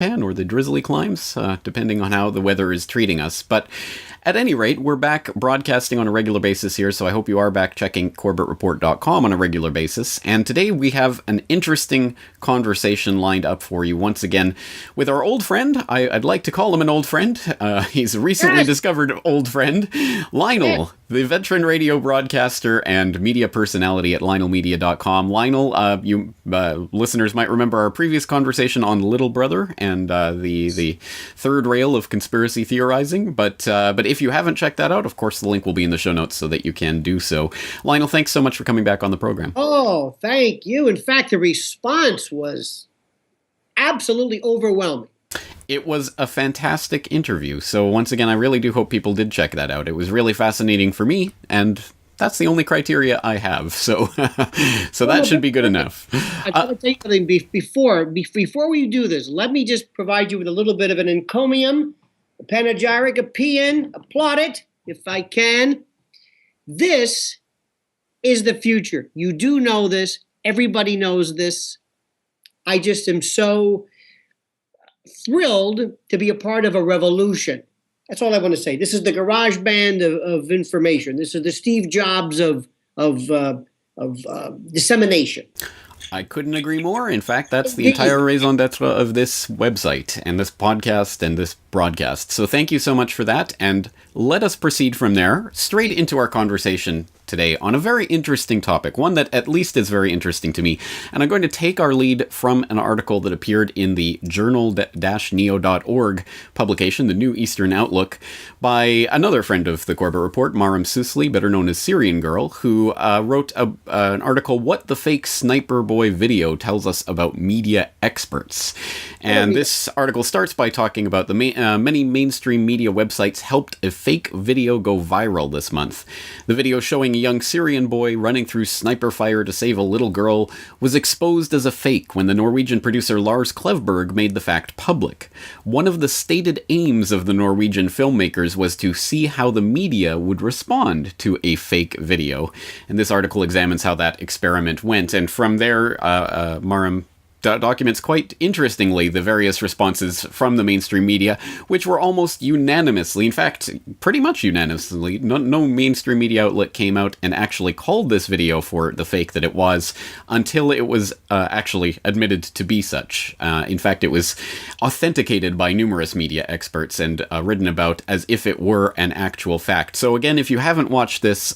or the drizzly climes, depending on how the weather is treating us. But at any rate, we're back broadcasting on a regular basis here, so I hope you are back checking CorbettReport.com on a regular basis. And today we have an interesting conversation lined up for you once again with our old friend. I'd like to call him an old friend. He's a recently discovered old friend, Lionel, the veteran radio broadcaster and media personality at LionelMedia.com. Lionel, you listeners might remember our previous conversation on Little Brother and the third rail of conspiracy theorizing. But if you haven't checked that out, of course, the link will be in the show notes so that you can do so. Lionel, thanks so much for coming back on the program. Oh, thank you. In fact, the response was absolutely overwhelming. It was a fantastic interview. So once again, I really do hope people did check that out. It was really fascinating for me, and that's the only criteria I have. So that should be good enough. I want to tell you something before we do this. Let me just provide you with a little bit of an encomium, a panegyric, a paean, applaud it if I can. This is the future. You do know this. Everybody knows this. I just am so thrilled to be a part of a revolution. That's all I want to say. This is the garage band of information. This is the Steve Jobs of dissemination. I couldn't agree more. In fact, that's the entire raison d'etre of this website and this podcast and this broadcast. So thank you so much for that. And let us proceed from there straight into our conversation today on a very interesting topic, one that at least is very interesting to me. And I'm going to take our lead from an article that appeared in the journal-neo.org publication, the New Eastern Outlook, by another friend of the Corbett Report, Maram Susli, better known as Syrian Girl, who wrote an article, What the Fake Sniper Boy Video Tells Us About Media Experts. And this article starts by talking about the many mainstream media websites helped a fake video go viral this month. The video showing a young Syrian boy running through sniper fire to save a little girl was exposed as a fake when the Norwegian producer Lars Klevberg made the fact public. One of the stated aims of the Norwegian filmmakers was to see how the media would respond to a fake video. And this article examines how that experiment went. And from there, Maram documents quite interestingly the various responses from the mainstream media, which were almost unanimously, in fact, pretty much unanimously, no mainstream media outlet came out and actually called this video for the fake that it was until it was actually admitted to be such. In fact, it was authenticated by numerous media experts and written about as if it were an actual fact. So again, if you haven't watched this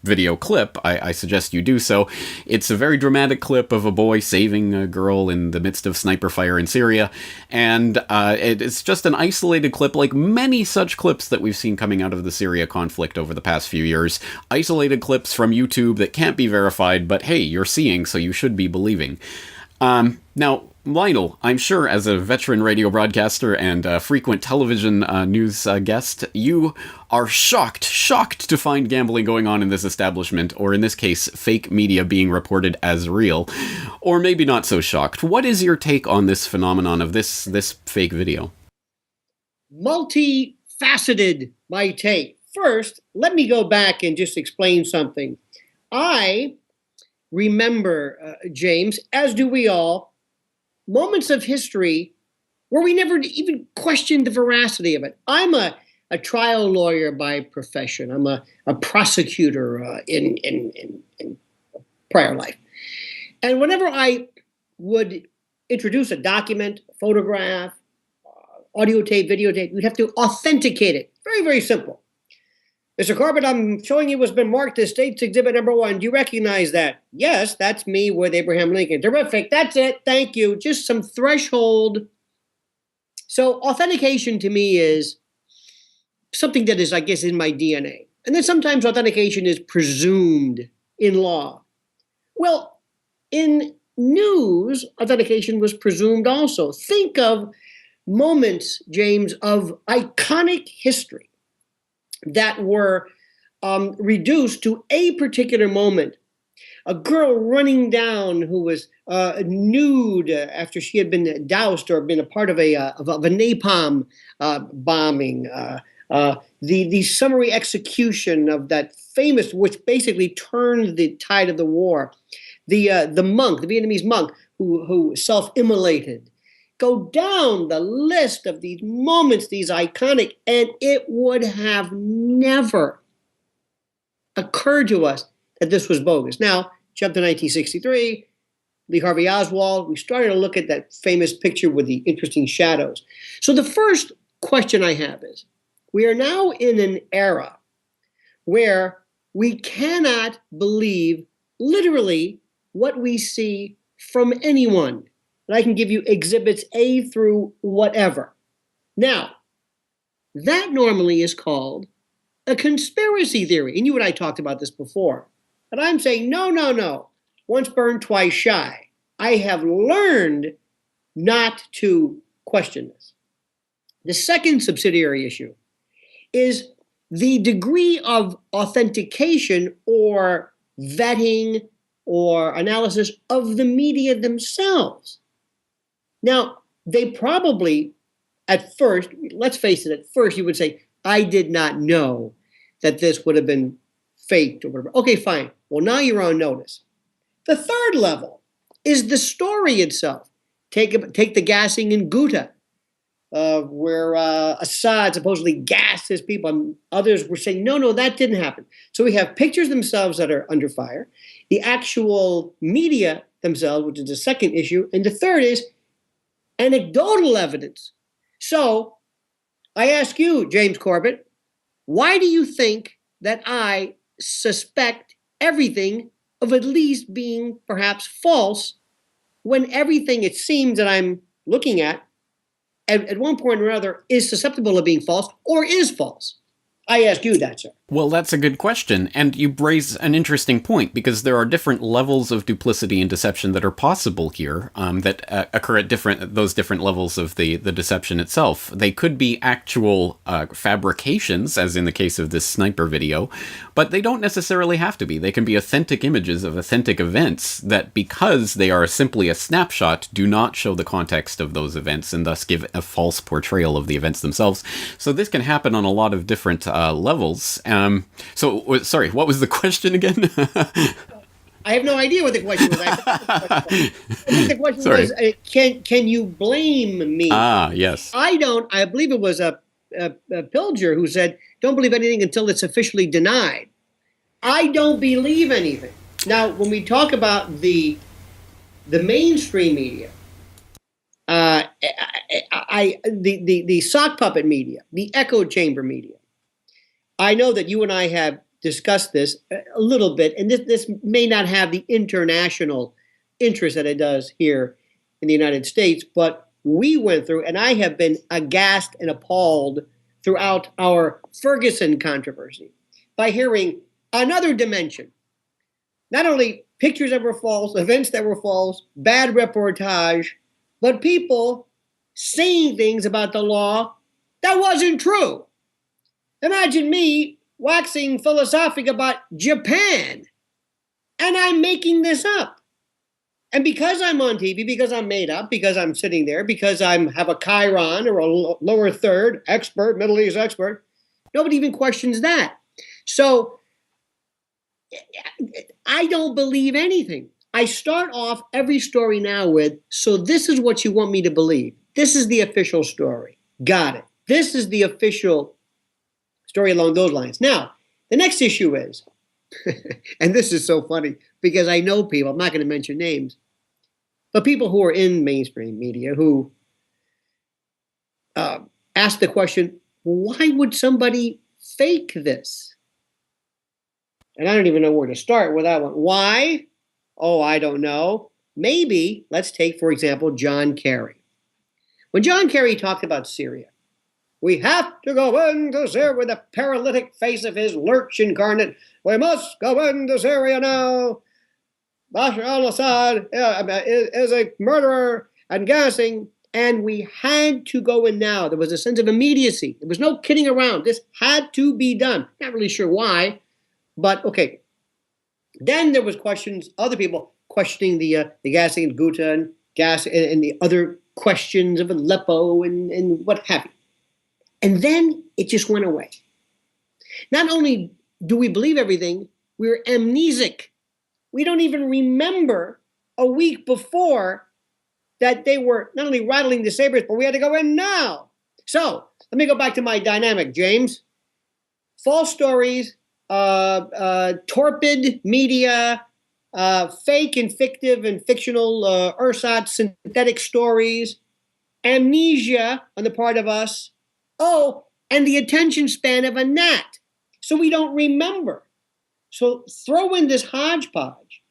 video clip, I suggest you do so. It's a very dramatic clip of a boy saving a girl in the midst of sniper fire in Syria, and it's just an isolated clip, like many such clips that we've seen coming out of the Syria conflict over the past few years. Isolated clips from YouTube that can't be verified, but hey, you're seeing, so you should be believing. Now, Lionel, I'm sure as a veteran radio broadcaster and a frequent television news guest, you are shocked to find gambling going on in this establishment, or in this case, fake media being reported as real. Or maybe not so shocked. What is your take on this phenomenon of this fake video? Multifaceted, my take. First, let me go back and just explain something. I remember, James, as do we all, moments of history where we never even questioned the veracity of it. I'm a trial lawyer by profession. I'm a prosecutor in prior life. And whenever I would introduce a document, a photograph, audio tape, videotape, we'd have to authenticate it. Very, very simple. Mr. Corbett, I'm showing you what's been marked as State's Exhibit number 1. Do you recognize that? Yes, that's me with Abraham Lincoln. Terrific. That's it. Thank you. Just some threshold. So authentication to me is something that is, I guess, in my DNA. And then sometimes authentication is presumed in law. Well, in news, authentication was presumed also. Think of moments, James, of iconic history that were reduced to a particular moment. A girl running down who was nude after she had been doused or been a part of a napalm bombing. The summary execution of that famous, which basically turned the tide of the war. The monk, the Vietnamese monk who self-immolated. go down the list of these moments, these iconic, and it would have never occurred to us that this was bogus. Now, jump to 1963, Lee Harvey Oswald, we started to look at that famous picture with the interesting shadows. So the first question I have is, we are now in an era where we cannot believe literally what we see from anyone. And I can give you exhibits A through whatever. Now, that normally is called a conspiracy theory. And you and I talked about this before. But I'm saying, no. Once burned, twice shy. I have learned not to question this. The second subsidiary issue is the degree of authentication or vetting or analysis of the media themselves. Now, they probably, at first, let's face it, at first you would say, I did not know that this would have been faked or whatever. Okay, fine. Well, now you're on notice. The third level is the story itself. Take the gassing in Ghouta, where Assad supposedly gassed his people, and others were saying, no, that didn't happen. So we have pictures themselves that are under fire, the actual media themselves, which is the second issue, and the third is anecdotal evidence. So I ask you, James Corbett, why do you think that I suspect everything of at least being perhaps false when everything it seems that I'm looking at one point or another is susceptible of being false or is false? I ask you that, sir. Well, that's a good question, and you raise an interesting point, because there are different levels of duplicity and deception that are possible here, that occur at those different levels of the deception itself. They could be actual fabrications, as in the case of this sniper video, but they don't necessarily have to be. They can be authentic images of authentic events that, because they are simply a snapshot, do not show the context of those events and thus give a false portrayal of the events themselves. So this can happen on a lot of different levels. Sorry, what was the question again? I have no idea what the question was. I think the question was, can you blame me? Ah, yes. I believe it was a Pilger who said, don't believe anything until it's officially denied. I don't believe anything. Now, when we talk about the mainstream media, the sock puppet media, the echo chamber media, I know that you and I have discussed this a little bit, and this may not have the international interest that it does here in the United States, but we went through, and I have been aghast and appalled throughout our Ferguson controversy by hearing another dimension. Not only pictures that were false, events that were false, bad reportage, but people saying things about the law that wasn't true. Imagine me waxing philosophic about Japan, and I'm making this up. And because I'm on TV, because I'm made up, because I'm sitting there, because I have a Chiron or a lower third expert, Middle East expert, nobody even questions that. So I don't believe anything. I start off every story now with, so this is what you want me to believe. This is the official story. Got it. This is the official story along those lines. Now, the next issue is, and this is so funny because I know people, I'm not going to mention names, but people who are in mainstream media who ask the question, why would somebody fake this? And I don't even know where to start with that one. Why? Oh, I don't know. Maybe, let's take, for example, John Kerry. When John Kerry talked about Syria, we have to go into Syria with the paralytic face of his lurch incarnate. We must go into Syria now. Bashar al-Assad is a murderer and gassing, and we had to go in now. There was a sense of immediacy. There was no kidding around. This had to be done. Not really sure why, but okay. Then there was questions, other people questioning the gassing in Ghouta and the other questions of Aleppo and what have you. And then it just went away. Not only do we believe everything, we're amnesic. We don't even remember a week before that they were not only rattling the sabers, but we had to go in now. So let me go back to my dynamic, James. False stories, torpid media, fake and fictive and fictional ersatz synthetic stories, amnesia on the part of us. Oh, and the attention span of a gnat. So we don't remember. So throw in this hodgepodge.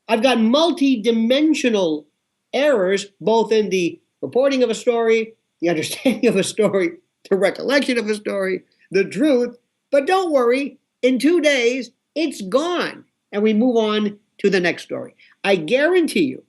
I've got multi-dimensional errors, both in the reporting of a story, the understanding of a story, the recollection of a story, the truth. But don't worry, in 2 days, it's gone. And we move on to the next story. I guarantee you,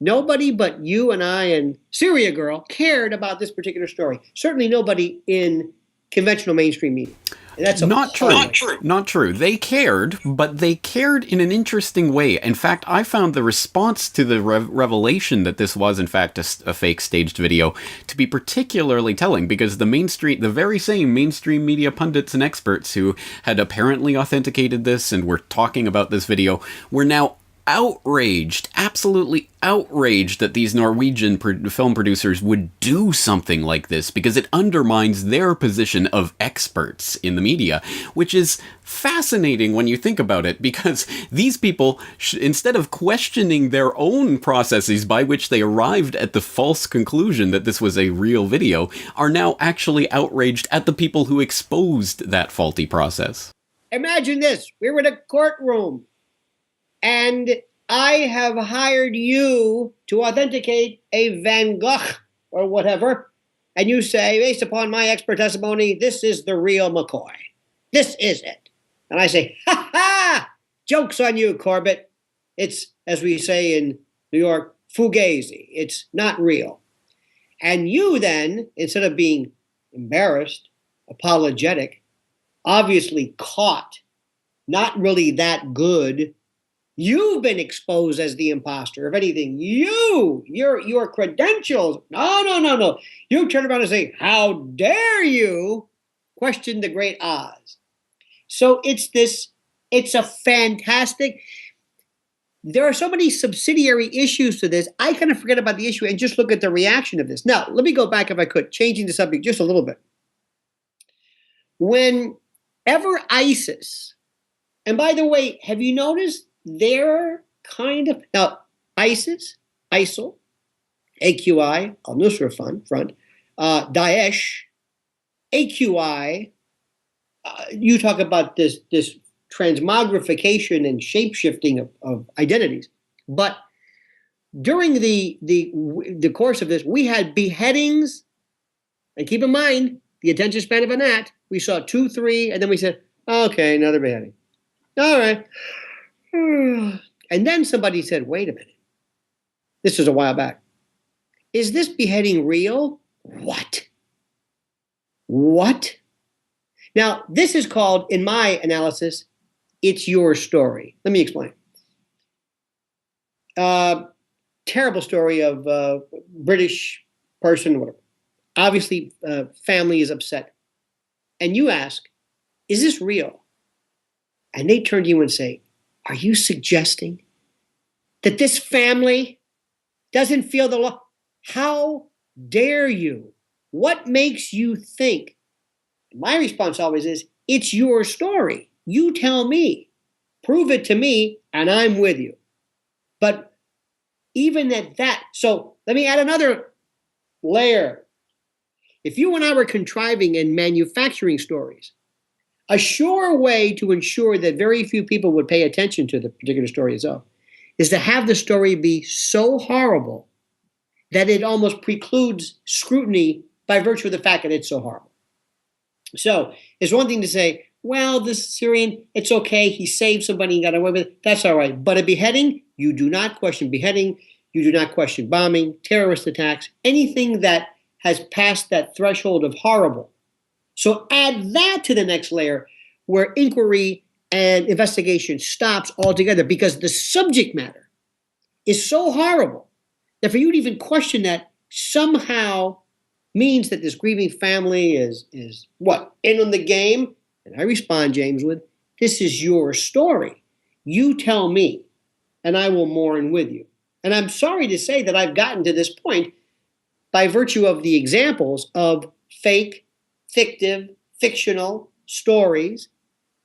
nobody but you and I and Syria Girl cared about this particular story. Certainly nobody in conventional mainstream media. And that's not true. Not true. They cared, but they cared in an interesting way. In fact, I found the response to the revelation that this was, in fact, a fake staged video to be particularly telling, because the very same mainstream media pundits and experts who had apparently authenticated this and were talking about this video were now outraged, absolutely outraged that these Norwegian film producers would do something like this, because it undermines their position of experts in the media, which is fascinating when you think about it, because these people, instead of questioning their own processes by which they arrived at the false conclusion that this was a real video, are now actually outraged at the people who exposed that faulty process. Imagine this. We were in a courtroom, and I have hired you to authenticate a Van Gogh or whatever, and you say, based upon my expert testimony, this is the real McCoy. This is it. And I say, ha ha! Joke's on you, Corbett. It's, as we say in New York, fugazi. It's not real. And you then, instead of being embarrassed, apologetic, obviously caught, not really that good, you've been exposed as the imposter. If anything, your credentials. No. You turn around and say, how dare you question the great Oz? So it's a fantastic, there are so many subsidiary issues to this. I kind of forget about the issue and just look at the reaction of this. Now, let me go back, if I could, changing the subject just a little bit. Whenever ISIS, and by the way, have you noticed they're kind of, now, ISIS, ISIL, AQI, al-Nusra Front, Daesh, AQI, you talk about this transmogrification and shape-shifting of identities. But during the course of this, we had beheadings, and keep in mind, the attention span of a gnat, we saw 2, 3, and then we said, okay, another beheading. All right. And then somebody said, wait a minute. This was a while back. Is this beheading real? What? Now, this is called, in my analysis, it's your story. Let me explain. Terrible story of a British person, whatever. Obviously, family is upset. And you ask, is this real? And they turn to you and say, are you suggesting that this family doesn't feel the law? How dare you? What makes you think? My response always is, it's your story. You tell me. Prove it to me, and I'm with you. But even at that, so let me add another layer. If you and I were contriving and manufacturing stories, a sure way to ensure that very few people would pay attention to the particular story itself is to have the story be so horrible that it almost precludes scrutiny by virtue of the fact that it's so horrible. So it's one thing to say, well, this Syrian, it's okay, he saved somebody and got away with it, that's all right. But a beheading, you do not question beheading, you do not question bombing, terrorist attacks, anything that has passed that threshold of horrible. So add that to the next layer where inquiry and investigation stops altogether because the subject matter is so horrible that for you to even question that somehow means that this grieving family is what? In on the game? And I respond, James, with, this is your story. You tell me, and I will mourn with you. And I'm sorry to say that I've gotten to this point by virtue of the examples of fake, fictive, fictional stories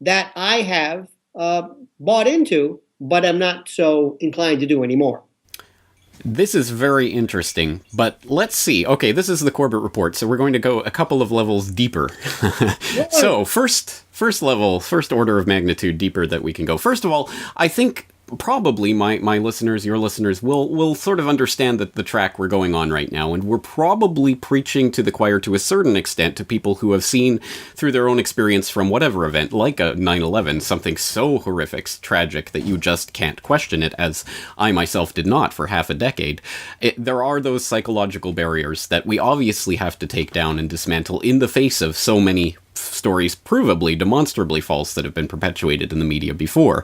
that I have bought into, but I'm not so inclined to do anymore. This is very interesting, but let's see. Okay, this is the Corbett Report, so we're going to go a couple of levels deeper. So, first order of magnitude deeper that we can go. First of all, I think probably my listeners, your listeners, will sort of understand that the track we're going on right now, and we're probably preaching to the choir to a certain extent to people who have seen through their own experience from whatever event, like a 9/11, something so horrific, tragic, that you just can't question it, as I myself did not for half a decade. There are those psychological barriers that we obviously have to take down and dismantle in the face of so many stories provably, demonstrably false that have been perpetuated in the media before.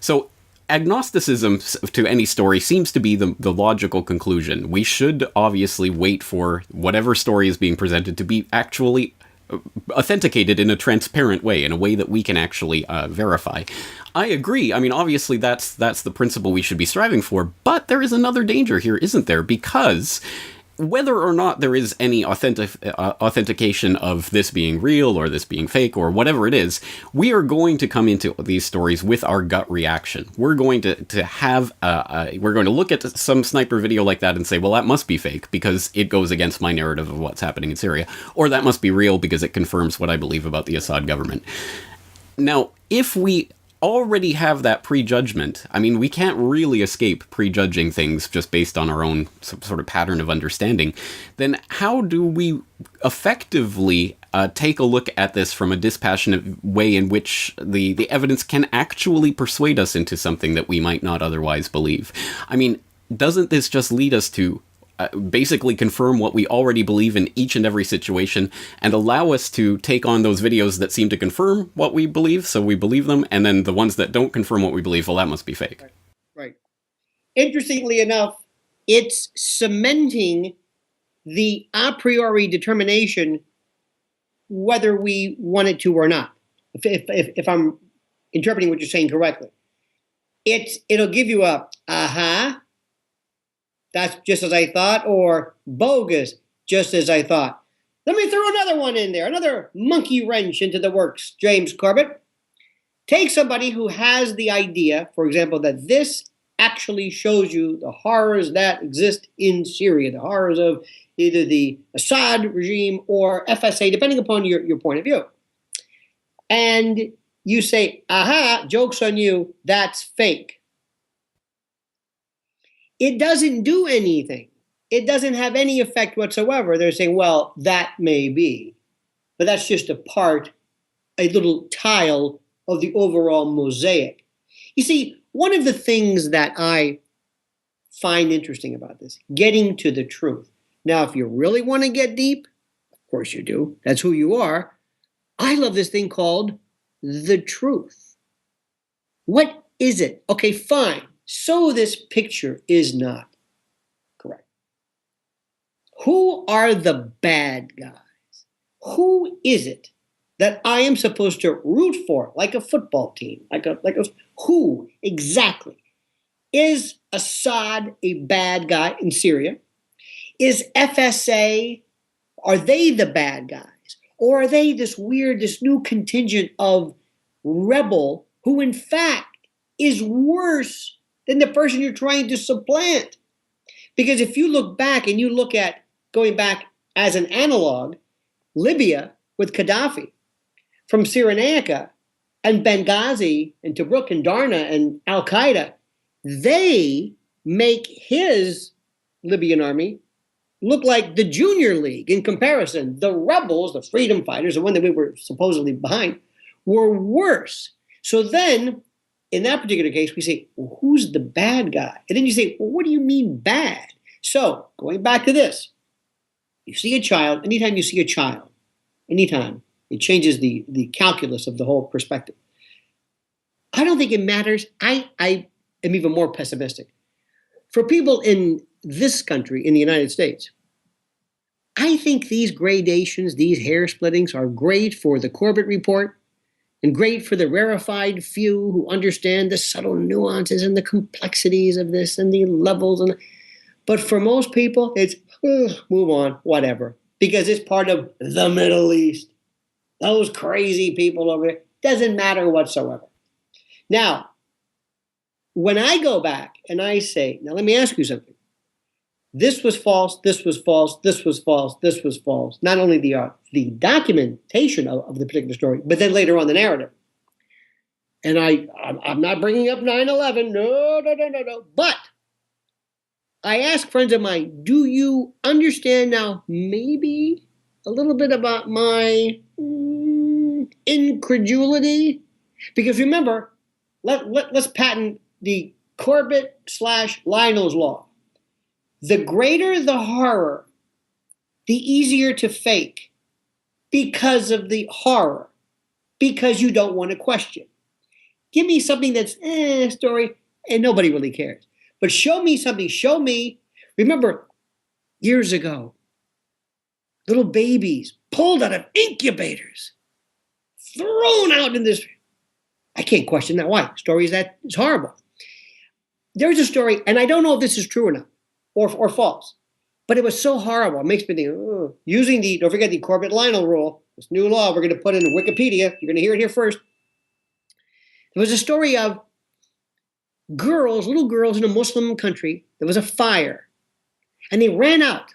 So, agnosticism to any story seems to be the logical conclusion. We should obviously wait for whatever story is being presented to be actually authenticated in a transparent way, in a way that we can actually verify. I agree. I mean, obviously that's the principle we should be striving for, but there is another danger here, isn't there? Because whether or not there is any authentication of this being real or this being fake or whatever it is, we are going to come into these stories with our gut reaction. We're going to have we're going to look at some sniper video like that and say, well, that must be fake because it goes against my narrative of what's happening in Syria, or that must be real because it confirms what I believe about the Assad government. Now, if we already have that prejudgment, I mean, we can't really escape prejudging things just based on our own sort of pattern of understanding, then how do we effectively take a look at this from a dispassionate way in which the evidence can actually persuade us into something that we might not otherwise believe? I mean, doesn't this just lead us to basically confirm what we already believe in each and every situation and allow us to take on those videos that seem to confirm what we believe, so we believe them, and then the ones that don't confirm what we believe, well, that must be fake. Right. Interestingly enough, it's cementing the a priori determination whether we want it to or not. If I'm interpreting what you're saying correctly, it'll give you a aha, that's just as I thought, or bogus, just as I thought. Let me throw another one in there, another monkey wrench into the works, James Corbett. Take somebody who has the idea, for example, that this actually shows you the horrors that exist in Syria, the horrors of either the Assad regime or FSA, depending upon your point of view. And you say, aha, joke's on you, that's fake. It doesn't do anything. It doesn't have any effect whatsoever. They're saying, well, that may be. But that's just a little tile of the overall mosaic. You see, one of the things that I find interesting about this, getting to the truth. Now, if you really want to get deep, of course you do. That's who you are. I love this thing called the truth. What is it? Okay, fine. So this picture is not correct. Who are the bad guys? Who is it that I am supposed to root for, like a football team? Who exactly? Is Assad a bad guy in Syria? Is FSA, are they the bad guys? Or are they this new contingent of rebel who in fact is worse than the person you're trying to supplant? Because if you look back and you look at, going back as an analog, Libya with Gaddafi, from Cyrenaica and Benghazi and Tobruk and Darna and Al-Qaeda, they make his Libyan army look like the junior league in comparison. The rebels, the freedom fighters, the one that we were supposedly behind, were worse. So then, in that particular case, we say, well, who's the bad guy? And then you say, well, what do you mean bad? So, going back to this, you see a child, anytime you see a child, anytime, it changes the calculus of the whole perspective. I don't think it matters. I am even more pessimistic. For people in this country, in the United States, I think these gradations, these hair splittings are great for the Corbett Report, and great for the rarefied few who understand the subtle nuances and the complexities of this and the levels. But for most people, it's move on, whatever, because it's part of the Middle East. Those crazy people over there. Doesn't matter whatsoever. Now, when I go back and I say, now let me ask you something. This was false, this was false, this was false, this was false. Not only the documentation of the particular story, but then later on the narrative. And I'm not bringing up 9/11, no. But I ask friends of mine, do you understand now maybe a little bit about my incredulity? Because remember, let's patent the Corbett/Lionel's law. The greater the horror, the easier to fake because of the horror, because you don't want to question. Give me something that's story, and nobody really cares. But show me something. Show me. Remember, years ago, little babies pulled out of incubators, thrown out in this. I can't question that. Why? Stories that is horrible. There's a story, and I don't know if this is true or not. Or false. But it was so horrible. It makes me think, don't forget the Corbett-Lionel rule, this new law we're going to put in Wikipedia. You're going to hear it here first. There was a story of little girls in a Muslim country. There was a fire. And they ran out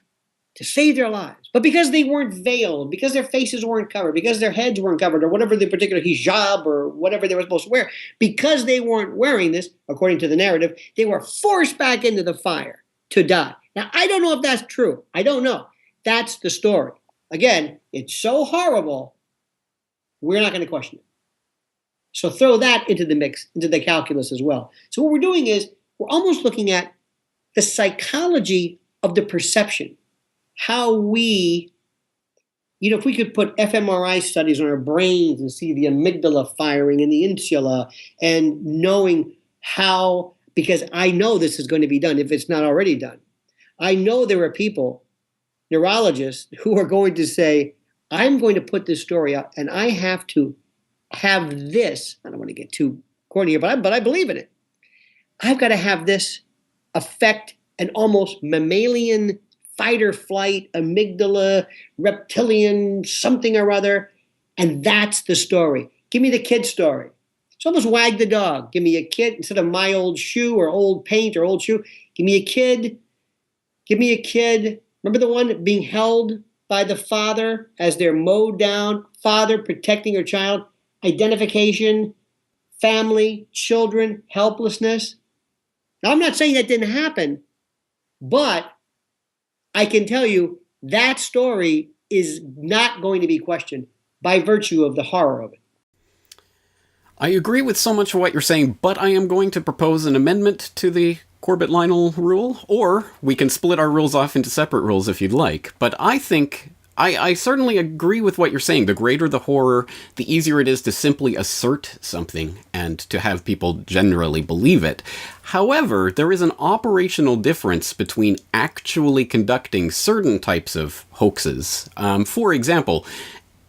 to save their lives. But because they weren't veiled, because their faces weren't covered, because their heads weren't covered, or whatever the particular hijab or whatever they were supposed to wear, because they weren't wearing this, according to the narrative, they were forced back into the fire to die. Now, I don't know if that's true. I don't know. That's the story. Again, it's so horrible, we're not going to question it. So throw that into the mix, into the calculus as well. So what we're doing is we're almost looking at the psychology of the perception. How we, if we could put fMRI studies on our brains and see the amygdala firing and the insula and knowing how, because I know this is going to be done if it's not already done. I know there are people, neurologists, who are going to say, I'm going to put this story out and I have to have this. I don't want to get too corny here, but I believe in it. I've got to have this affect an almost mammalian fight or flight, amygdala, reptilian, something or other. And that's the story. Give me the kid story. It's almost wag the dog. Give me a kid instead of my old shoe or old paint or old shoe. Give me a kid. Give me a kid. Remember the one being held by the father as they're mowed down? Father protecting her child. Identification, family, children, helplessness. Now, I'm not saying that didn't happen, but I can tell you that story is not going to be questioned by virtue of the horror of it. I agree with so much of what you're saying, but I am going to propose an amendment to the Corbett-Lionel rule, or we can split our rules off into separate rules if you'd like. But I think, I certainly agree with what you're saying. The greater the horror, the easier it is to simply assert something and to have people generally believe it. However, there is an operational difference between actually conducting certain types of hoaxes. For example,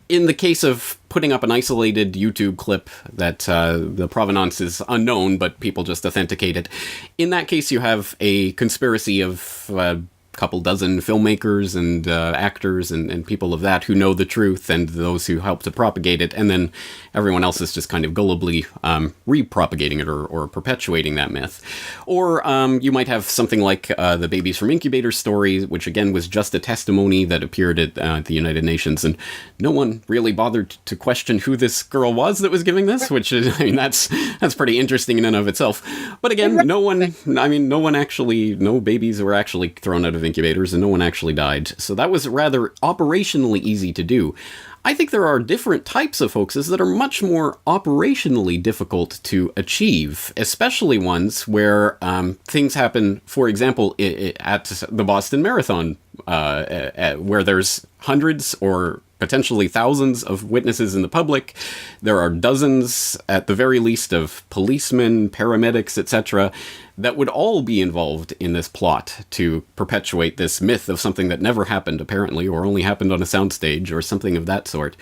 in the case of putting up an isolated YouTube clip that the provenance is unknown, but people just authenticate it, in that case you have a conspiracy of couple dozen filmmakers and actors and people of that who know the truth and those who help to propagate it, and then everyone else is just kind of gullibly re-propagating it or perpetuating that myth. Or you might have something like the Babies from Incubators story, which again was just a testimony that appeared at the United Nations, and no one really bothered to question who this girl was that was giving this, which is, I mean, that's pretty interesting in and of itself. But again, no babies were actually thrown out of incubators, and no one actually died. So that was rather operationally easy to do. I think there are different types of hoaxes that are much more operationally difficult to achieve, especially ones where things happen, for example, at the Boston Marathon, where there's hundreds or potentially thousands of witnesses in the public. There are dozens, at the very least, of policemen, paramedics, etc., that would all be involved in this plot to perpetuate this myth of something that never happened, apparently, or only happened on a soundstage, or something of that sort.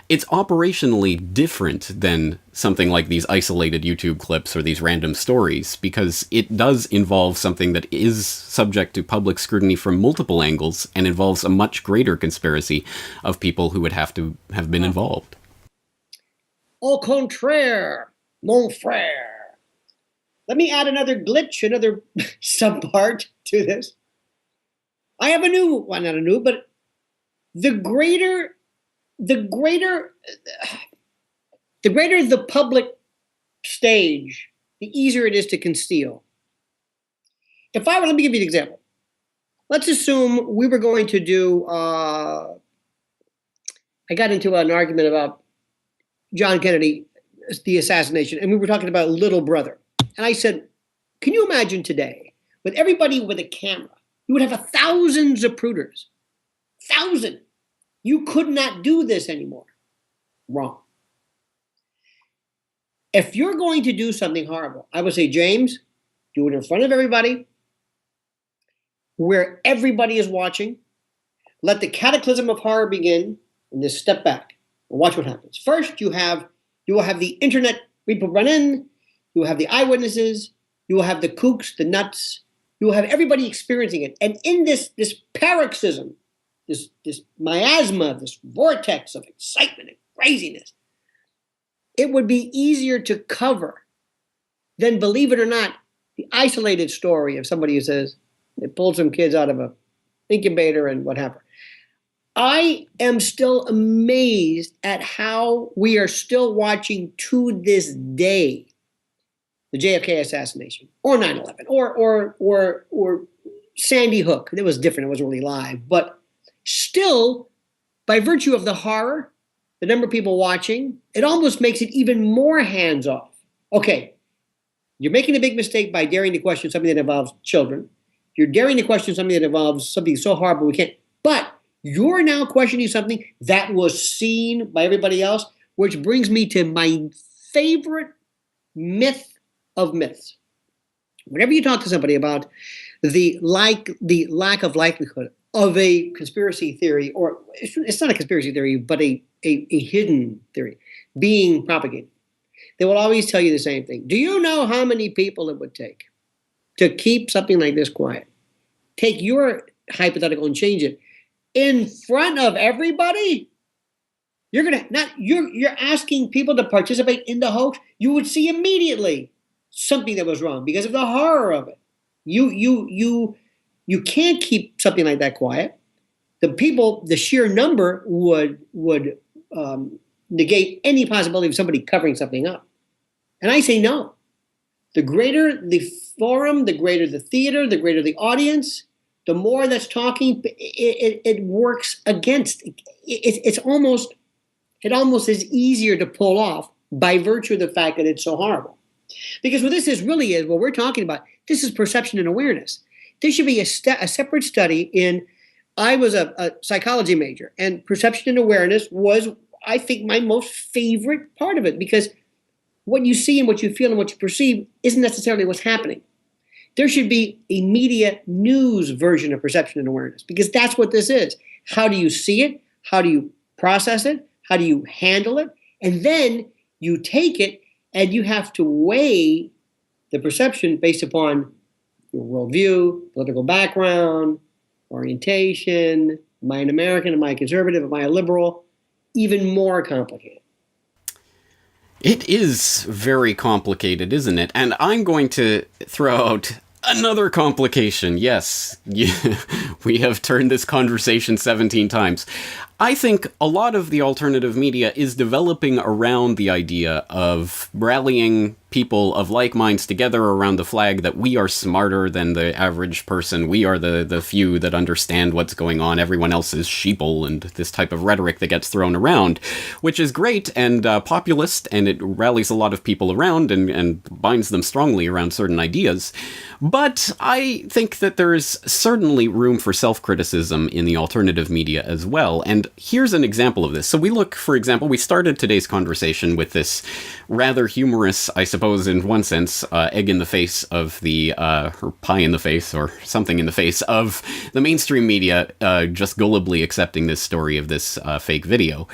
it's operationally different than something like these isolated YouTube clips or these random stories, because it does involve something that is subject to public scrutiny from multiple angles and involves a much greater conspiracy of people who would have to have been involved. Au contraire, mon frère. Let me add another glitch, another subpart to this. I have a new, well, not a new, but the greater the public stage, the easier it is to conceal. Let me give you an example. Let's assume we were going to do, I got into an argument about John Kennedy, the assassination, and we were talking about Little Brother. And I said, can you imagine today, with everybody with a camera, you would have thousands of zapruders. 1,000. You could not do this anymore. Wrong. If you're going to do something horrible, I would say, James, do it in front of everybody, where everybody is watching. Let the cataclysm of horror begin, and just step back and watch what happens. First, you will have the internet people run in. You will have the eyewitnesses. You will have the kooks, the nuts. You will have everybody experiencing it. And in this paroxysm, this miasma, this vortex of excitement and craziness, it would be easier to cover than, believe it or not, the isolated story of somebody who says they pulled some kids out of an incubator and whatever. I am still amazed at how we are still watching to this day the JFK assassination, or 9/11, or Sandy Hook. It was different. It wasn't really live, but still, by virtue of the horror, the number of people watching, it almost makes it even more hands-off. Okay, you're making a big mistake by daring to question something that involves children. You're daring to question something that involves something so horrible we can't. But you're now questioning something that was seen by everybody else, which brings me to my favorite myth of myths. Whenever you talk to somebody about the lack of likelihood of a conspiracy theory, or it's not a conspiracy theory, but a hidden theory being propagated, they will always tell you the same thing. Do you know how many people it would take to keep something like this quiet? Take your hypothetical and change it in front of everybody. You're asking people to participate in the hoax. You would see immediately something that was wrong because of the horror of it. You can't keep something like that quiet. The sheer number would negate any possibility of somebody covering something up. And I say no. The greater the forum, the greater the theater, the greater the audience, the more that's talking, it works against. It almost is easier to pull off by virtue of the fact that it's so horrible. Because what this really is, what we're talking about, this is perception and awareness. There should be a separate study in, I was a psychology major, and perception and awareness was, I think, my most favorite part of it, because what you see and what you feel and what you perceive isn't necessarily what's happening. There should be a media news version of perception and awareness, because that's what this is. How do you see it? How do you process it? How do you handle it? And then you take it and you have to weigh the perception based upon your worldview, political background, orientation. Am I an American? Am I a conservative? Am I a liberal? Even more complicated. It is very complicated, isn't it? And I'm going to throw out another complication. Yes, we have turned this conversation 17 times. I think a lot of the alternative media is developing around the idea of rallying people of like minds together around the flag that we are smarter than the average person. We are the few that understand what's going on. Everyone else is sheeple, and this type of rhetoric that gets thrown around, which is great and populist, and it rallies a lot of people around and binds them strongly around certain ideas. But I think that there is certainly room for self-criticism in the alternative media as well. And here's an example of this. So we started today's conversation with this rather humorous, I suppose in one sense, egg in the face of or pie in the face, or something in the face of the mainstream media just gullibly accepting this story of this fake video.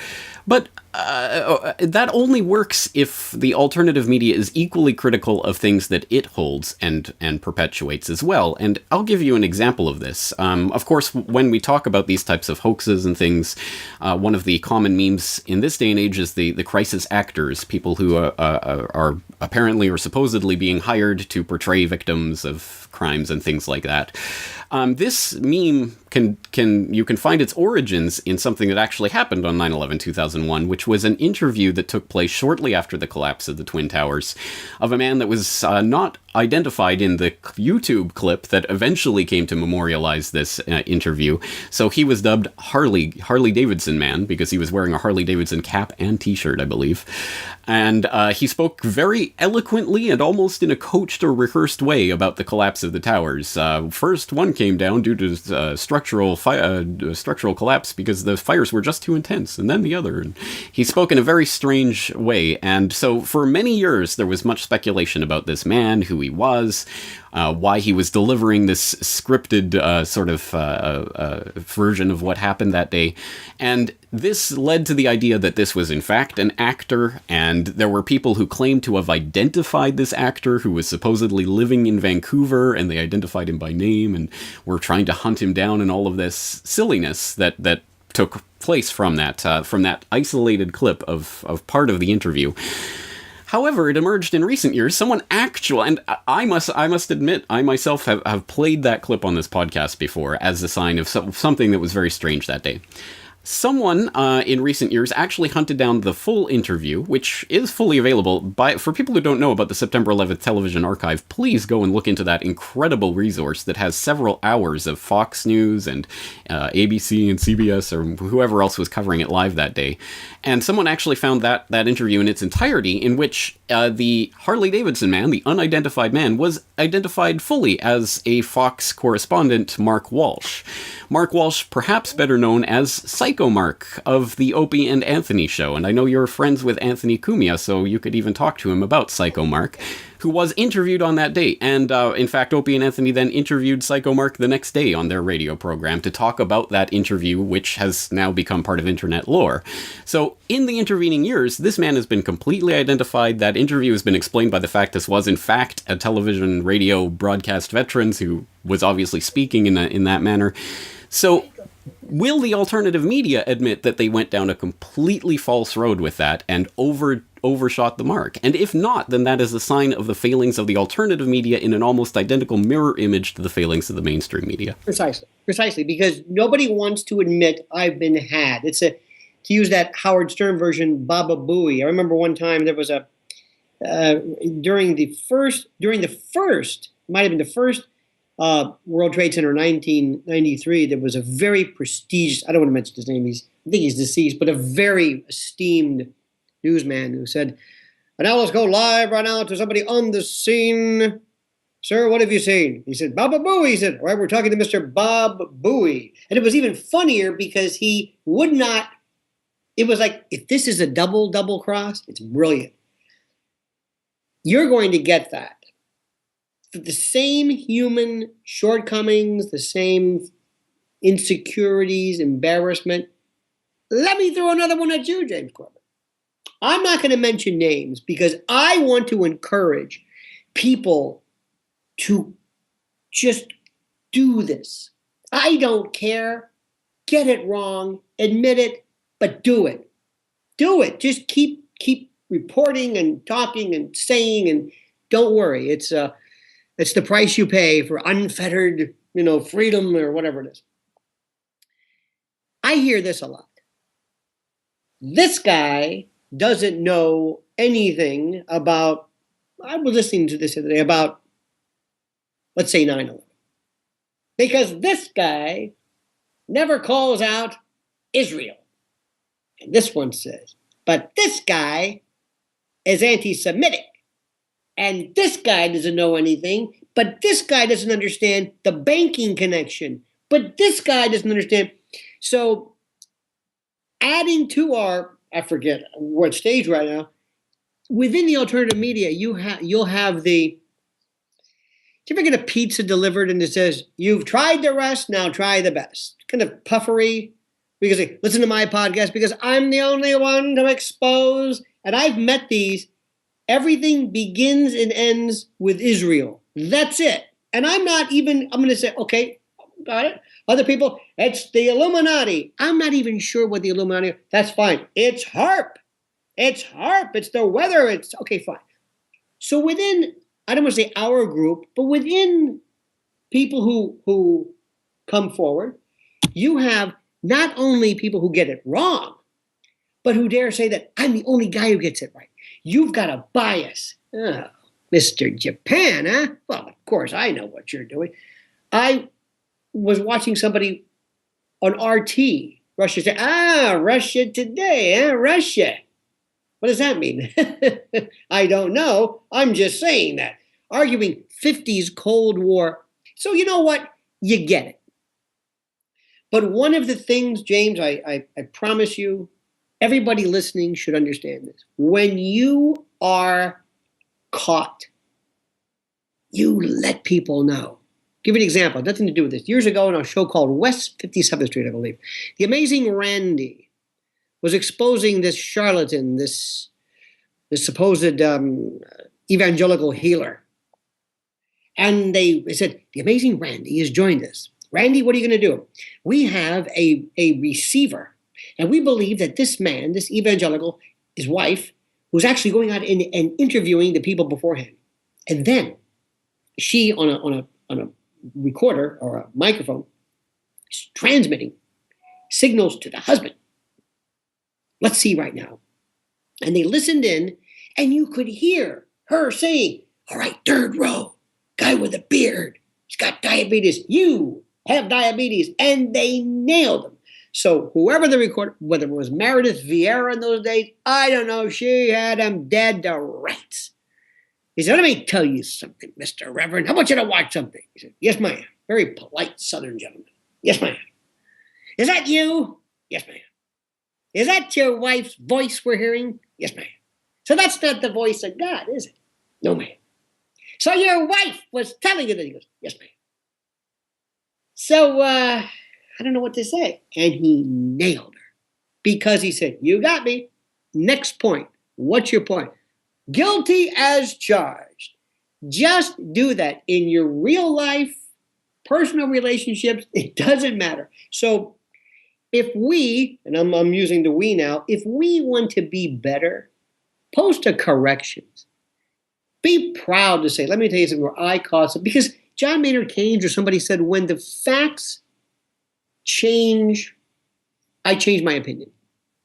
But that only works if the alternative media is equally critical of things that it holds and perpetuates as well. And I'll give you an example of this. Of course, when we talk about these types of hoaxes and things, one of the common memes in this day and age is the crisis actors, people who are apparently or supposedly being hired to portray victims of crimes and things like that. This meme you can find its origins in something that actually happened on 9/11/2001, which was an interview that took place shortly after the collapse of the Twin Towers of a man that was not identified in the YouTube clip that eventually came to memorialize this interview. So he was dubbed Harley Davidson Man because he was wearing a Harley Davidson cap and t-shirt, I believe. And he spoke very eloquently and almost in a coached or rehearsed way about the collapse of the towers. First, one came down due to structural collapse because the fires were just too intense, and then the other. And he spoke in a very strange way. And so for many years, there was much speculation about this man, who he was, why he was delivering this scripted version of what happened that day. And this led to the idea that this was in fact an actor, and there were people who claimed to have identified this actor who was supposedly living in Vancouver, and they identified him by name and were trying to hunt him down, and all of this silliness that took place from that isolated clip of part of the interview. However, it emerged in recent years, someone actual, and I must admit, I myself have played that clip on this podcast before as a sign of something that was very strange that day. Someone in recent years actually hunted down the full interview, which is fully available. For people who don't know about the September 11th television archive, please go and look into that incredible resource that has several hours of Fox News and ABC and CBS or whoever else was covering it live that day. And someone actually found that interview in its entirety, in which the Harley Davidson man, the unidentified man, was identified fully as a Fox correspondent, Mark Walsh. Mark Walsh, perhaps better known as Psycho Mark of the Opie and Anthony show. And I know you're friends with Anthony Cumia, so you could even talk to him about Psycho Mark, who was interviewed on that day. And in fact, Opie and Anthony then interviewed Psycho Mark the next day on their radio program to talk about that interview, which has now become part of internet lore. So in the intervening years, this man has been completely identified. That interview has been explained by the fact this was in fact a television radio broadcast veteran who was obviously speaking in that manner. So will the alternative media admit that they went down a completely false road with that and overshot the mark? And if not, then that is a sign of the failings of the alternative media in an almost identical mirror image to the failings of the mainstream media. Precisely, because nobody wants to admit I've been had. To use that Howard Stern version, Baba Booey. I remember one time there was during the first World Trade Center 1993, there was a very prestigious, I don't want to mention his name, I think he's deceased, but a very esteemed newsman who said, "And now let's go live right now to somebody on the scene. Sir, what have you seen?" He said, "Baba Booey." He said, "All right, we're talking to Mr. Bob Booey." And it was even funnier because he would not, it was like, if this is a double cross, it's brilliant. You're going to get that. The same human shortcomings, the same insecurities, embarrassment. Let me throw another one at you, James Corbett. I'm not going to mention names because I want to encourage people to just do this. I don't care. Get it wrong. Admit it, but do it. Do it. Just keep reporting and talking and saying, and don't worry. It's the price you pay for unfettered, freedom or whatever it is. I hear this a lot. This guy doesn't know anything about, I was listening to this the other day about, let's say 9/11. Because this guy never calls out Israel. And this one says, but this guy is anti-Semitic. And this guy doesn't know anything, but this guy doesn't understand the banking connection. But this guy doesn't understand. So adding to I forget what stage right now, within the alternative media, you'll have the, do you ever get a pizza delivered and it says, "You've tried the rest, now try the best"? Kind of puffery, because they listen to my podcast because I'm the only one to expose. And I've met these. Everything begins and ends with Israel. That's it. And I'm going to say, okay, got it. Other people, it's the Illuminati. I'm not even sure what the Illuminati are. That's fine. It's HARP. It's HARP. It's the weather. It's okay, fine. So within, I don't want to say our group, but within people who come forward, you have not only people who get it wrong, but who dare say that I'm the only guy who gets it right. You've got a bias. Oh, Mr. Japan, huh? Well, of course, I know what you're doing. I was watching somebody on RT, Russia say, Russia Today, huh? Russia. What does that mean? I don't know. I'm just saying that. Arguing 50s Cold War. So you know what? You get it. But one of the things, James, I promise you, everybody listening should understand this. When you are caught, you let people know. Give you an example, nothing to do with this. Years ago on a show called West 57th Street, I believe, the amazing Randy was exposing this charlatan, this supposed evangelical healer. And they said, the amazing Randy has joined us. Randy, what are you going to do? We have a receiver, and we believe that this man, this evangelical, his wife, was actually going out and interviewing the people beforehand. And then she, on a recorder or a microphone, is transmitting signals to the husband. Let's see right now. And they listened in, and you could hear her saying, all right, third row, guy with a beard, he's got diabetes. You have diabetes. And they nailed him. So whoever the recorder, whether it was Meredith Vieira in those days, I don't know, she had him dead to rights. He said, let me tell you something, Mr. Reverend. I want you to watch something. He said, yes, ma'am. Very polite Southern gentleman. Yes, ma'am. Is that you? Yes, ma'am. Is that your wife's voice we're hearing? Yes, ma'am. So that's not the voice of God, is it? No, ma'am. So your wife was telling you that. He goes, yes, ma'am. So I don't know what to say. And he nailed her because he said, you got me. Next point. What's your point? Guilty as charged. Just do that in your real life, personal relationships. It doesn't matter. So if we, and I'm using the we now, if we want to be better, post a corrections. Be proud to say, let me tell you something where I caused it. Because John Maynard Keynes or somebody said, when the facts change, I change my opinion.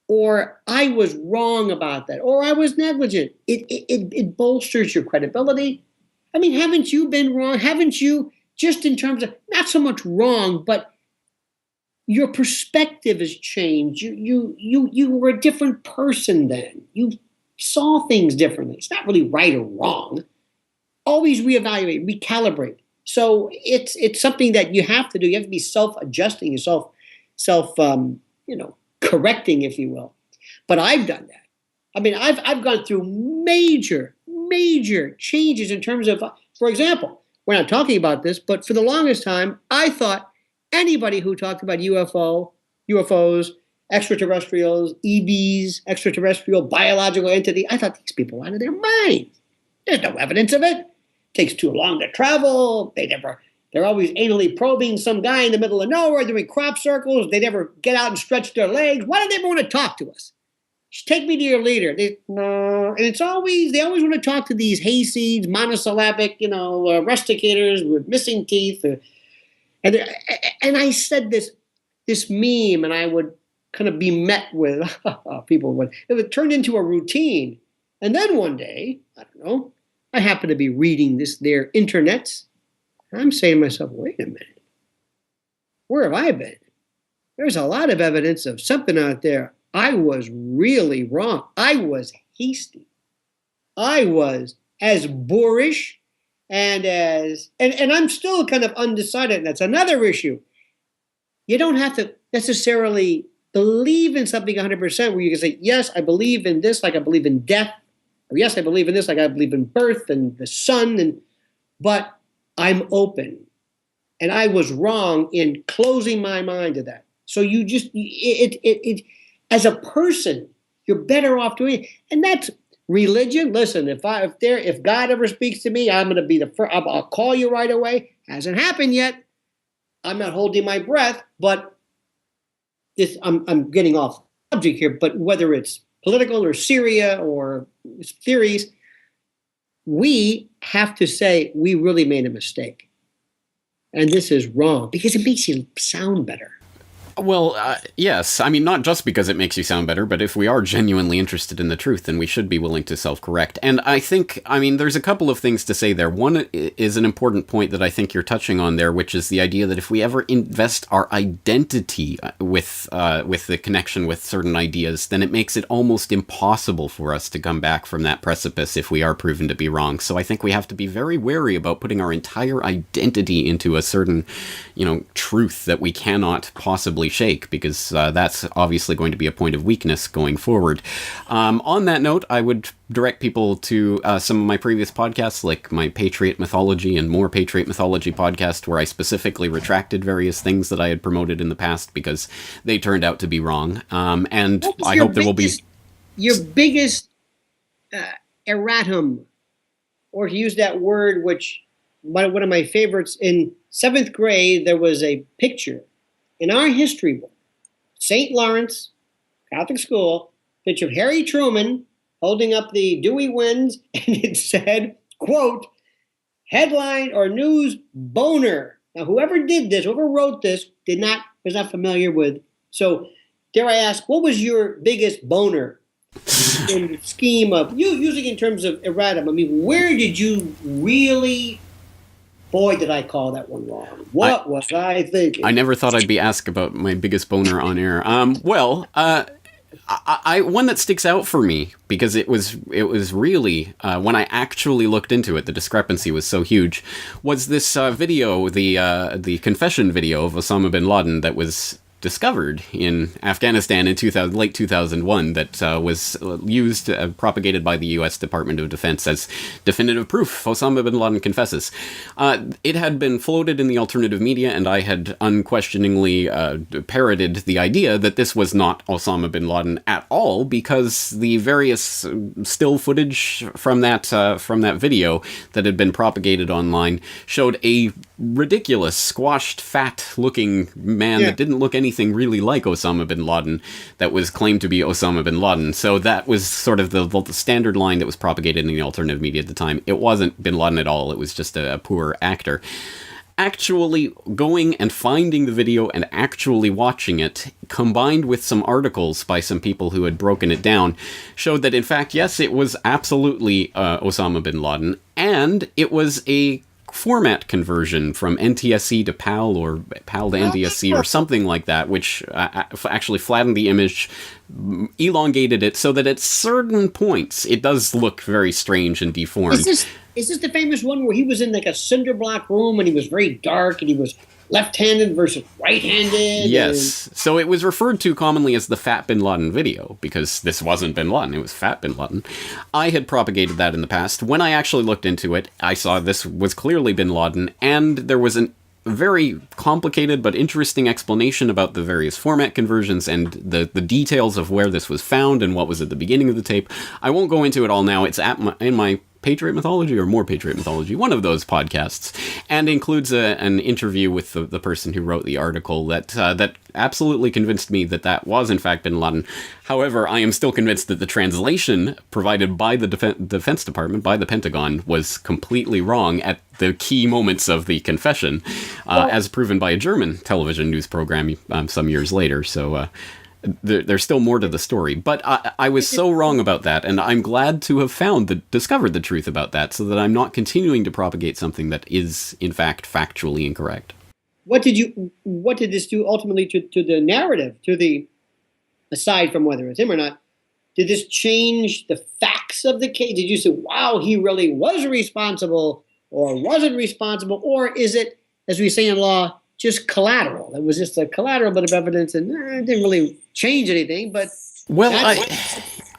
Or I was wrong about that. Or I was negligent. It bolsters your credibility. I mean, haven't you been wrong? Haven't you, just in terms of, not so much wrong, but your perspective has changed. You were a different person then. You saw things differently. It's not really right or wrong. Always reevaluate, recalibrate. So it's something that you have to do. You have to be self-adjusting, correcting, if you will. But I've done that. I mean, I've gone through major changes in terms of, for example, we're not talking about this, but for the longest time, I thought anybody who talked about UFOs, extraterrestrials, EBs, extraterrestrial biological entity, I thought these people were out of their minds. There's no evidence of it. Takes too long to travel. They're always anally probing some guy in the middle of nowhere doing crop circles. They never get out and stretch their legs. Why do they ever want to talk to us? Just take me to your leader. And they always want to talk to these hayseeds, monosyllabic, rusticators with missing teeth. And I said this meme, and I would kind of be met with it turned into a routine. And then one day, I don't know, I happen to be reading their internets. I'm saying to myself, wait a minute. Where have I been? There's a lot of evidence of something out there. I was really wrong. I was hasty. I was as boorish and I'm still kind of undecided. And that's another issue. You don't have to necessarily believe in something 100% where you can say, yes, I believe in this, like I believe in death. Or yes, I believe in this, like I believe in birth and the sun. But I'm open. And I was wrong in closing my mind to that. So you just as a person, you're better off doing it. And that's religion. Listen, if God ever speaks to me, I'm going to be the first. I'll call you right away. Hasn't happened yet. I'm not holding my breath, but I'm getting off subject here. But whether it's political or Syria or theories, we have to say we really made a mistake. And this is wrong because it makes you sound better. Well, yes. I mean, not just because it makes you sound better, but if we are genuinely interested in the truth, then we should be willing to self-correct. And I think, there's a couple of things to say there. One is an important point that I think you're touching on there, which is the idea that if we ever invest our identity with the connection with certain ideas, then it makes it almost impossible for us to come back from that precipice if we are proven to be wrong. So I think we have to be very wary about putting our entire identity into a certain, truth that we cannot possibly shake, because that's obviously going to be a point of weakness going forward. On that note, I would direct people to some of my previous podcasts, like my Patriot Mythology and More Patriot Mythology podcast, where I specifically retracted various things that I had promoted in the past because they turned out to be wrong. And I hope there will be... Your biggest erratum, or to use that word, which one of my favorites, in 7th grade, there was a picture in our history book, St. Lawrence Catholic School, picture of Harry Truman holding up the Dewey Winds, and it said, quote, headline or news boner. Now, whoever did this, whoever wrote this, was not familiar with. So, dare I ask, what was your biggest boner in the scheme of, using in terms of erratum? I mean, where did you really... Boy, did I call that one wrong. What was I thinking? I never thought I'd be asked about my biggest boner on air. One that sticks out for me, because it was really, when I actually looked into it, the discrepancy was so huge, was this video, the confession video of Osama bin Laden that was discovered in Afghanistan in late 2001 that was used, propagated by the U.S. Department of Defense as definitive proof Osama bin Laden confesses. It had been floated in the alternative media, and I had unquestioningly parroted the idea that this was not Osama bin Laden at all, because the various still footage from that video that had been propagated online showed a ridiculous, squashed, fat-looking man that didn't look anything really like Osama bin Laden that was claimed to be Osama bin Laden. So that was sort of the standard line that was propagated in the alternative media at the time. It wasn't bin Laden at all. It was just a poor actor. Actually going and finding the video and actually watching it, combined with some articles by some people who had broken it down, showed that, in fact, yes, it was absolutely Osama bin Laden, and it was a format conversion from NTSC to PAL, or PAL to NTSC, or something like that, which actually flattened the image, elongated it so that at certain points it does look very strange and deformed. Is this the famous one where he was in like a cinder block room and he was very dark and he was left-handed versus right-handed? Yes. So it was referred to commonly as the Fat Bin Laden video, because this wasn't Bin Laden, it was Fat Bin Laden. I had propagated that in the past. When I actually looked into it, I saw this was clearly Bin Laden, and there was a very complicated but interesting explanation about the various format conversions and the details of where this was found and what was at the beginning of the tape. I won't go into it all now. It's in my Patriot Mythology or More Patriot Mythology, one of those podcasts, and includes an interview with the person who wrote the article that absolutely convinced me that was in fact bin Laden. However, I am still convinced that the translation provided by the Defense Department, by the Pentagon, was completely wrong at the key moments of the confession, as proven by a German television news program some years later. So there's still more to the story, but I was so wrong about that, and I'm glad to have discovered the truth about that, so that I'm not continuing to propagate something that is, in fact, factually incorrect. What did this do ultimately to the narrative, aside from whether it's him or not? Did this change the facts of the case? Did you say, wow, he really was responsible, or wasn't responsible, or is it, as we say in law, just collateral? It was just a collateral bit of evidence, and it didn't really change anything. But well,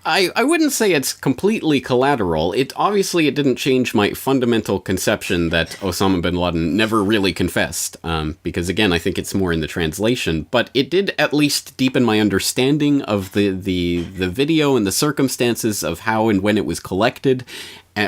I wouldn't say it's completely collateral. It didn't change my fundamental conception that Osama bin Laden never really confessed, because again, I think it's more in the translation. But it did at least deepen my understanding of the video and the circumstances of how and when it was collected,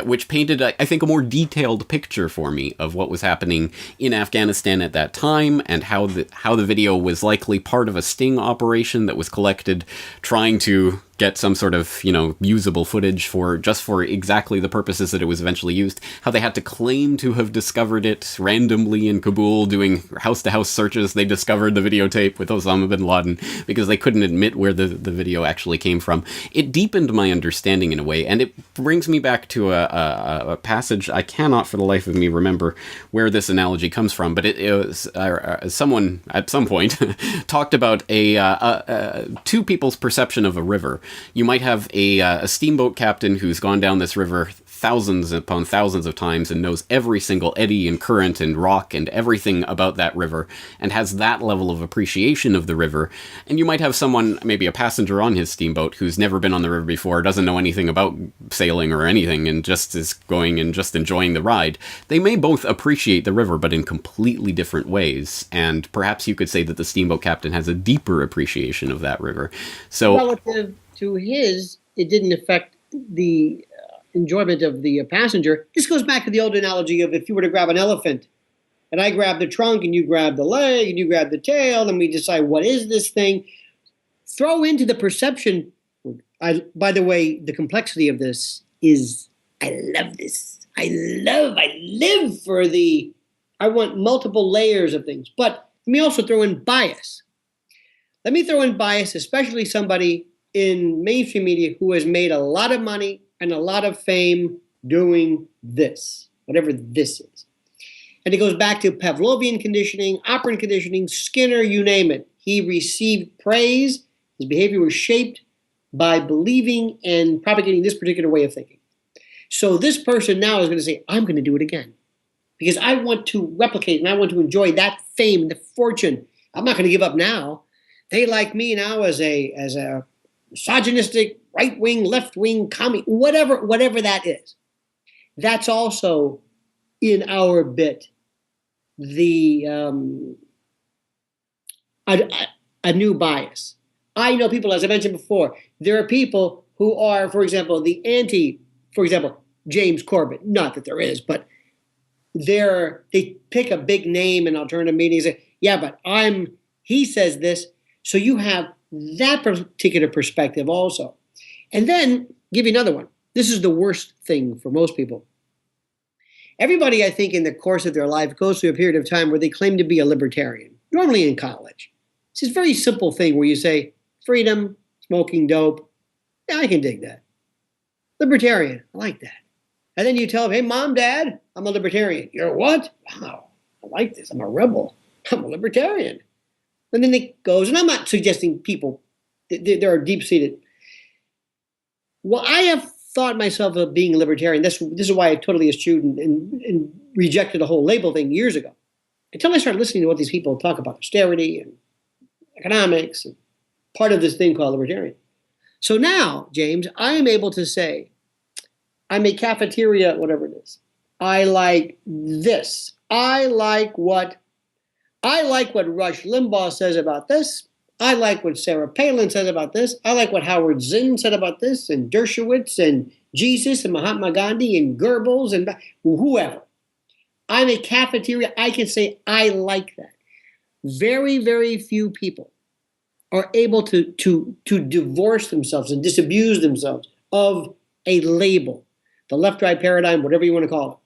which painted, I think, a more detailed picture for me of what was happening in Afghanistan at that time, and how the video was likely part of a sting operation that was collected, trying to get some sort of, usable footage for exactly the purposes that it was eventually used. How they had to claim to have discovered it randomly in Kabul, doing house-to-house searches. They discovered the videotape with Osama bin Laden because they couldn't admit where the video actually came from. It deepened my understanding in a way, and it brings me back to a passage I cannot for the life of me remember where this analogy comes from, but it was someone at some point talked about two people's perception of a river. You might have a steamboat captain who's gone down this river thousands upon thousands of times and knows every single eddy and current and rock and everything about that river and has that level of appreciation of the river. And you might have someone, maybe a passenger on his steamboat, who's never been on the river before, doesn't know anything about sailing or anything, and just is going and just enjoying the ride. They may both appreciate the river, but in completely different ways. And perhaps you could say that the steamboat captain has a deeper appreciation of that river. So, relative to his, it didn't affect the enjoyment of the passenger. This goes back to the old analogy of if you were to grab an elephant, and I grab the trunk, and you grab the leg, and you grab the tail, and we decide what is this thing. Throw into the perception. By the way, the complexity of this is, I love this. I live for I want multiple layers of things. But let me also throw in bias. Let me throw in bias, especially somebody in mainstream media who has made a lot of money and a lot of fame doing this, whatever this is. And it goes back to Pavlovian conditioning, operant conditioning, Skinner, you name it. He received praise. His behavior was shaped by believing and propagating this particular way of thinking. So this person now is going to say, I'm going to do it again because I want to replicate and I want to enjoy that fame and the fortune. I'm not going to give up now. They like me now as a misogynistic, right-wing, left-wing, commie, whatever that is. That's also in our bit a new bias. I know people, as I mentioned before, there are people who are, for example, James Corbett. Not that there is, but they pick a big name in alternative media and say, yeah, but he says this. So you have that particular perspective also. And then give you another one. This is the worst thing for most people. Everybody, I think, in the course of their life goes through a period of time where they claim to be a libertarian, normally in college. It's this very simple thing where you say, freedom, smoking dope. Yeah, I can dig that. Libertarian, I like that. And then you tell them, hey, Mom, Dad, I'm a libertarian. You're what? Wow, I like this. I'm a rebel. I'm a libertarian. And then it goes, and I'm not suggesting people, there are deep-seated. Well, I have thought myself of being libertarian. This is why I totally eschewed and rejected the whole label thing years ago. Until I started listening to what these people talk about austerity and economics and part of this thing called libertarian. So now, James, I am able to say, I'm a cafeteria, whatever it is. I like this. I like what Rush Limbaugh says about this. I like what Sarah Palin says about this. I like what Howard Zinn said about this, and Dershowitz, and Jesus, and Mahatma Gandhi, and Goebbels, and whoever. I'm a cafeteria. I can say I like that. Very, very few people are able to divorce themselves and disabuse themselves of a label, the left-right paradigm, whatever you want to call it.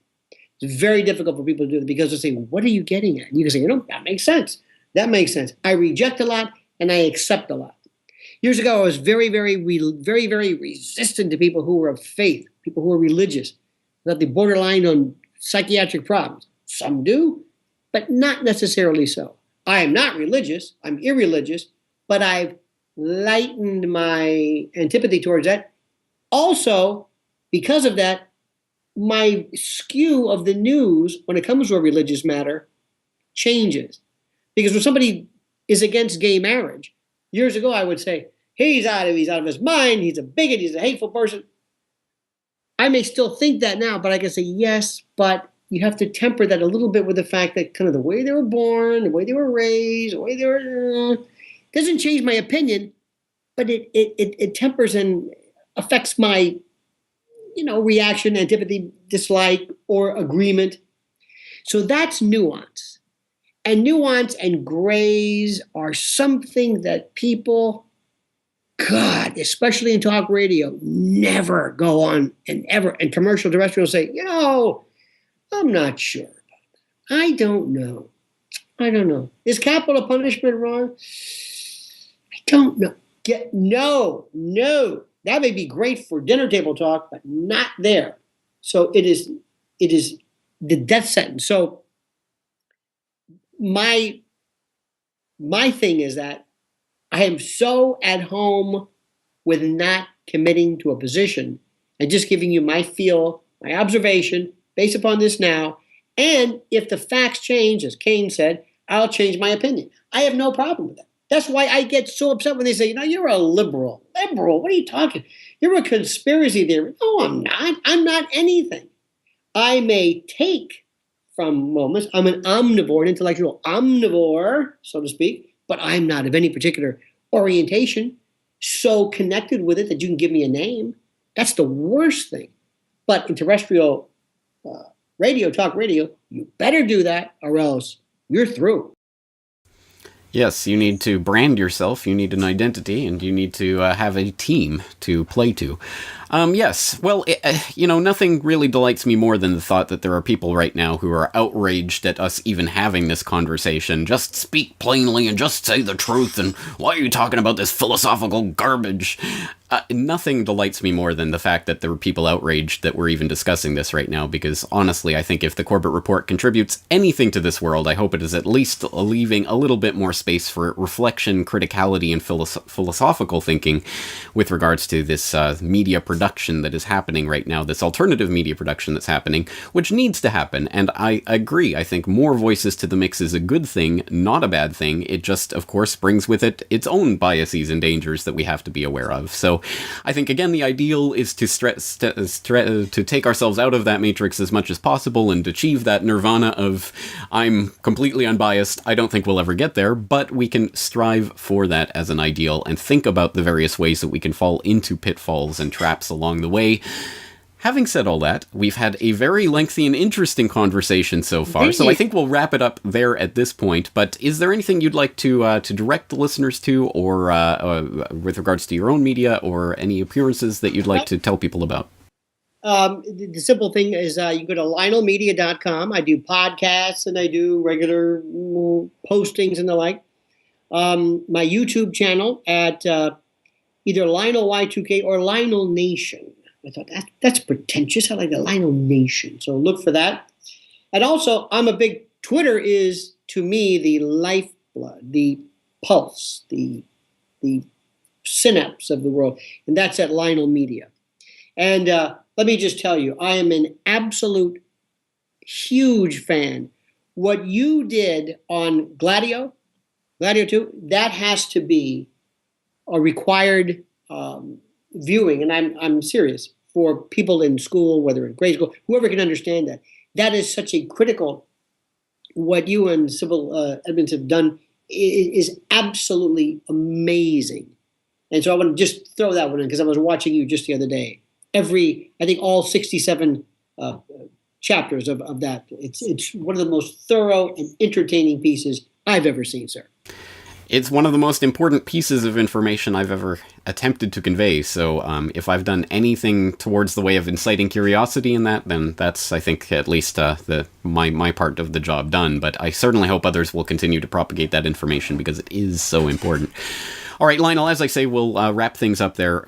It's very difficult for people to do that because they say, what are you getting at? And you can say, that makes sense. That makes sense. I reject a lot and I accept a lot. Years ago, I was very, very resistant to people who were of faith, people who were religious, that they borderline on psychiatric problems. Some do, but not necessarily so. I am not religious. I'm irreligious, but I've lightened my antipathy towards that. Also, because of that, my skew of the news when it comes to a religious matter changes. Because when somebody is against gay marriage, years ago I would say, He's out of his mind. He's a bigot. He's a hateful person. I may still think that now, but I can say yes, but you have to temper that a little bit with the fact that kind of the way they were born, the way they were raised, the way they were, doesn't change my opinion, but it tempers and affects my, reaction, antipathy, dislike, or agreement. So that's nuance. And nuance and grays are something that people, God, especially in talk radio, never go on and commercial terrestrial say, I'm not sure. I don't know. Is capital punishment wrong? I don't know. No. That may be great for dinner table talk, but not there. So it is the death sentence. So my thing is that I am so at home with not committing to a position and just giving you my feel, my observation based upon this now. And if the facts change, as Kane said, I'll change my opinion. I have no problem with that. That's why I get so upset when they say, you're a liberal. Liberal? What are you talking? You're a conspiracy theorist. No, I'm not. I'm not anything. I may take from moments. I'm an omnivore, an intellectual omnivore, so to speak, but I'm not of any particular orientation, so connected with it that you can give me a name. That's the worst thing. But in terrestrial radio, talk radio, you better do that or else you're through. Yes, you need to brand yourself, you need an identity, and you need to have a team to play to. Yes, well, nothing really delights me more than the thought that there are people right now who are outraged at us even having this conversation. Just speak plainly and just say the truth, and why are you talking about this philosophical garbage? Nothing delights me more than the fact that there are people outraged that we're even discussing this right now, because honestly, I think if the Corbett Report contributes anything to this world, I hope it is at least leaving a little bit more space for reflection, criticality, and philosophical thinking with regards to this media production that is happening right now, this alternative media production that's happening, which needs to happen. And I agree, I think more voices to the mix is a good thing, not a bad thing. It just, of course, brings with it its own biases and dangers that we have to be aware of. So I think, again, the ideal is to take ourselves out of that matrix as much as possible and achieve that nirvana of I'm completely unbiased. I don't think we'll ever get there, but we can strive for that as an ideal and think about the various ways that we can fall into pitfalls and traps along the way. Having said all that, we've had a very lengthy and interesting conversation so far, so I think we'll wrap it up there at this point. But is there anything you'd like to direct the listeners to, or with regards to your own media, or any appearances that you'd like to tell people about? The simple thing is you go to lionelmedia.com. I do podcasts and I do regular postings and the like. My YouTube channel at either Lionel Y2K or Lionel Nation. I thought that's pretentious. I like the Lionel Nation. So look for that. And also, Twitter is, to me, the lifeblood, the pulse, the synapse of the world. And that's at Lionel Media. And let me just tell you, I am an absolute huge fan. What you did on Gladio 2, that has to be a required viewing, and I'm serious, for people in school, whether in grade school, whoever can understand that. That is such a critical, what you and Sybil Edmonds have done is absolutely amazing. And so I want to just throw that one in, because I was watching you just the other day. I think all 67 chapters of that. It's one of the most thorough and entertaining pieces I've ever seen, sir. It's one of the most important pieces of information I've ever attempted to convey, so if I've done anything towards the way of inciting curiosity in that, then that's, I think, at least my part of the job done. But I certainly hope others will continue to propagate that information, because it is so important. All right, Lionel, as I say, we'll wrap things up there.